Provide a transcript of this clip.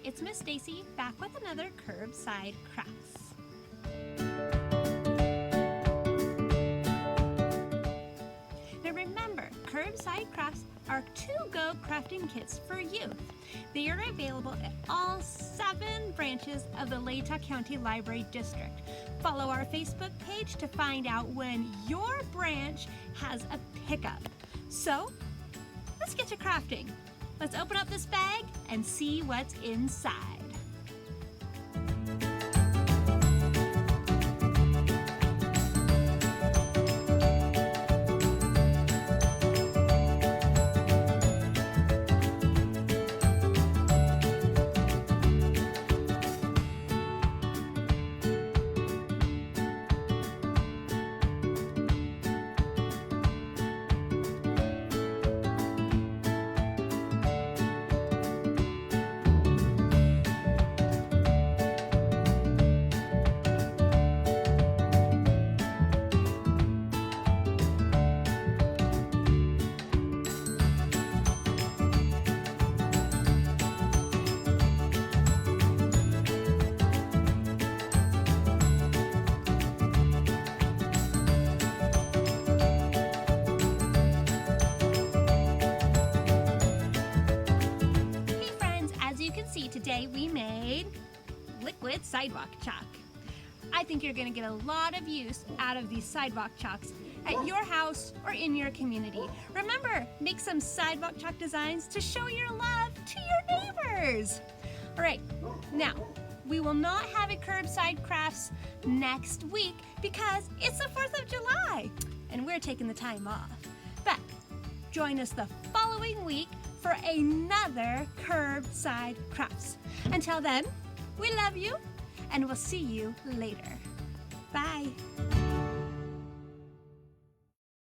it's Miss Stacy back with another Curbside Crafts. Now remember, Curbside Crafts are to-go crafting kits for youth. They are available at all 7 branches of the Latah County Library District. Follow our Facebook page to find out when your branch has a pickup. So, let's get to crafting. Let's open up this bag and see what's inside. Today we made liquid sidewalk chalk. I think you're going to get a lot of use out of these sidewalk chalks at your house or in your community. Remember, make some sidewalk chalk designs to show your love to your neighbors. All right, now we will not have a Curbside Crafts next week because it's the 4th of July and we're taking the time off. But join us the following week for another Curbside Crafts. Until then, we love you and we'll see you later. Bye.